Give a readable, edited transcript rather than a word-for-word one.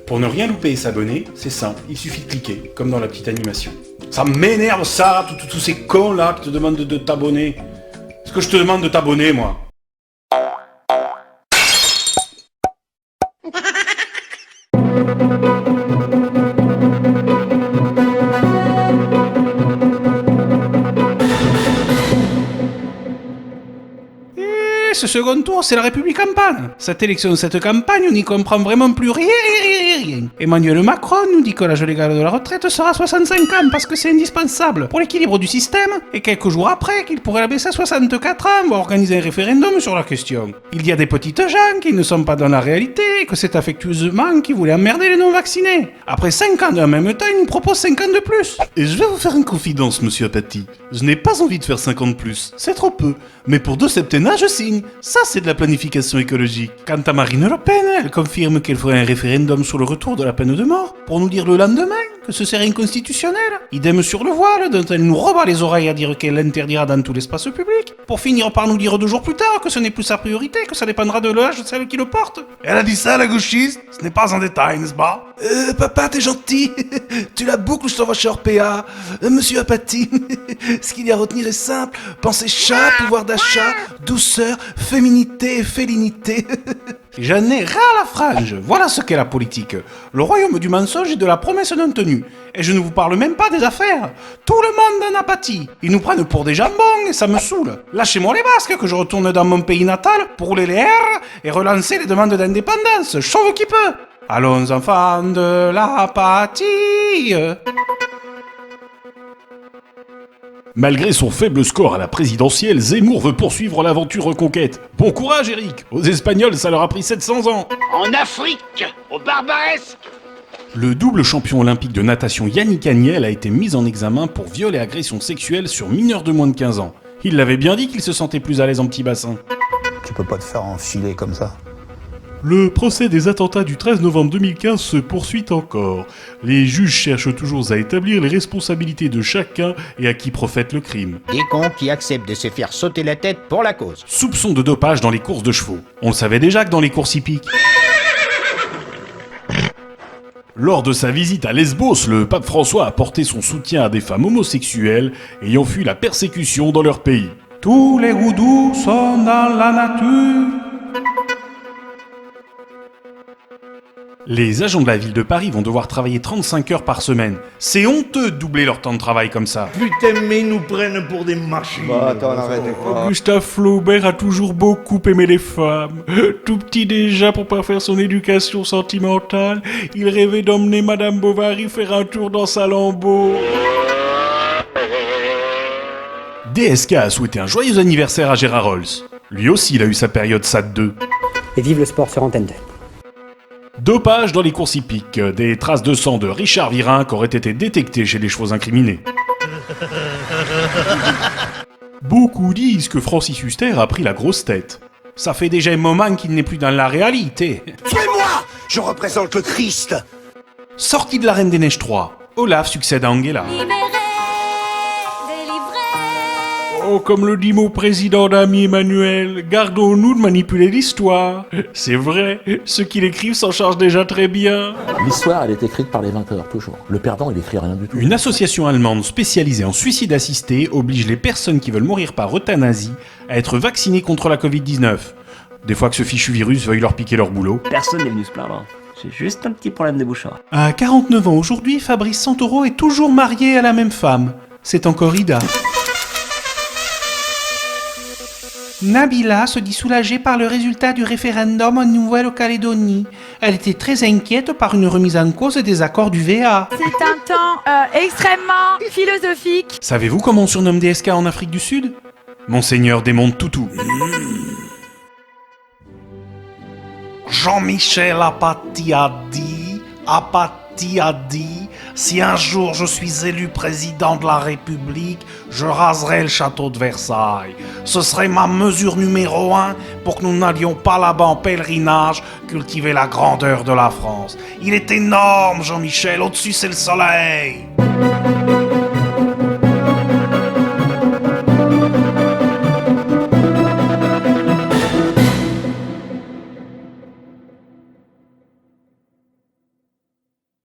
Pour ne rien louper et s'abonner, c'est simple, il suffit de cliquer, comme dans la petite animation. Ça m'énerve ça, tous ces cons là qui te demandent de t'abonner. Est-ce que je te demande de t'abonner, moi? Ce second tour, c'est la République en panne. Cette élection, cette campagne, on n'y comprend vraiment plus rien. Emmanuel Macron nous dit que l'âge légal de la retraite sera 65 ans parce que c'est indispensable pour l'équilibre du système et quelques jours après qu'il pourrait la baisser à 64 ans, on va organiser un référendum sur la question. Il y a des petites gens qui ne sont pas dans la réalité et que c'est affectueusement qui voulaient emmerder les non-vaccinés. Après 5 ans en même temps, ils nous proposent 5 ans de plus. Et je vais vous faire une confidence, monsieur Apathy. Je n'ai pas envie de faire 5 ans de plus. C'est trop peu. Mais pour 2 septennats, je signe. Ça, c'est de la planification écologique. Quant à Marine Le Pen, elle confirme qu'elle ferait un référendum sur le retour de la peine de mort pour nous dire le lendemain que ce serait inconstitutionnel. Idem sur le voile, dont elle nous rebat les oreilles à dire qu'elle l'interdira dans tout l'espace public, pour finir par nous dire 2 jours plus tard que ce n'est plus sa priorité, que ça dépendra de l'âge de celle qui le porte. Elle a dit ça, la gauchiste? Ce n'est pas en détail, n'est-ce pas? Papa, t'es gentil. Tu la boucles ou je t'envoie chez Orpea. Monsieur Apathy, ce qu'il y a à retenir est simple. Pensée chat, pouvoir d'achat, douceur, féminité et félinité. J'en ai ras la frange. Voilà ce qu'est la politique. Le royaume du mensonge et de la promesse non tenue. Et je ne vous parle même pas des affaires. Tout le monde en a pâti. Ils nous prennent pour des jambons et ça me saoule. Lâchez-moi les basques que je retourne dans mon pays natal pour rouler les R et relancer les demandes d'indépendance. Chauve qui peut. Allons enfants de l'apathie. Malgré son faible score à la présidentielle, Zemmour veut poursuivre l'aventure reconquête. Bon courage, Eric. Aux Espagnols, ça leur a pris 700 ans. En Afrique, au barbaresque. Le double champion olympique de natation Yannick Agnel a été mis en examen pour viol et agression sexuelle sur mineurs de moins de 15 ans. Il l'avait bien dit qu'il se sentait plus à l'aise en petit bassin. Tu peux pas te faire enfiler comme ça. Le procès des attentats du 13 novembre 2015 se poursuit encore. Les juges cherchent toujours à établir les responsabilités de chacun et à qui profite le crime. Des cons qui acceptent de se faire sauter la tête pour la cause. Soupçon de dopage dans les courses de chevaux. On le savait déjà que dans les courses hippiques. Lors de sa visite à Lesbos, le pape François a porté son soutien à des femmes homosexuelles ayant fui la persécution dans leur pays. Tous les goûts doux sont dans la nature. Les agents de la ville de Paris vont devoir travailler 35 heures par semaine. C'est honteux de doubler leur temps de travail comme ça. Putain, mais ils nous prennent pour des machines. Bah attends, arrêtez pas. Gustave Flaubert a toujours beaucoup aimé les femmes. Tout petit déjà, pour pas faire son éducation sentimentale, il rêvait d'emmener Madame Bovary faire un tour dans sa Lambeau. DSK a souhaité un joyeux anniversaire à Gérard Rolls. Lui aussi, il a eu sa période SAD 2. Et vive le sport sur Antenne 2. Dopage dans les courses hippiques. Des traces de sang de Richard Virenque auraient été détectées chez les chevaux incriminés. Beaucoup disent que Francis Huster a pris la grosse tête. Ça fait déjà un moment qu'il n'est plus dans la réalité. Tuez-moi! Je représente le Christ. Sorti de la Reine des Neiges 3, Olaf succède à Angela. Oh, comme le dit mon président d'ami Emmanuel, gardons-nous de manipuler l'histoire. C'est vrai, ceux qui l'écrivent s'en chargent déjà très bien. L'histoire, elle est écrite par les vainqueurs, toujours. Le perdant, il écrit rien du tout. Une association allemande spécialisée en suicide assisté oblige les personnes qui veulent mourir par euthanasie à être vaccinées contre la Covid-19. Des fois que ce fichu virus veuille leur piquer leur boulot. Personne n'est venu se plaindre. J'ai juste un petit problème de bouchard. À 49 ans aujourd'hui, Fabrice Santoro est toujours marié à la même femme. C'est encore Ida. Nabila se dit soulagée par le résultat du référendum en Nouvelle-Calédonie. Elle était très inquiète par une remise en cause des accords du VA. C'est un temps extrêmement philosophique. Savez-vous comment on surnomme DSK en Afrique du Sud? Monseigneur Desmond Tutu. Jean-Michel Apathy a dit, si un jour je suis élu président de la République, je raserai le château de Versailles. Ce serait ma mesure numéro 1 pour que nous n'allions pas là-bas en pèlerinage cultiver la grandeur de la France. Il est énorme, Jean-Michel, au-dessus c'est le soleil.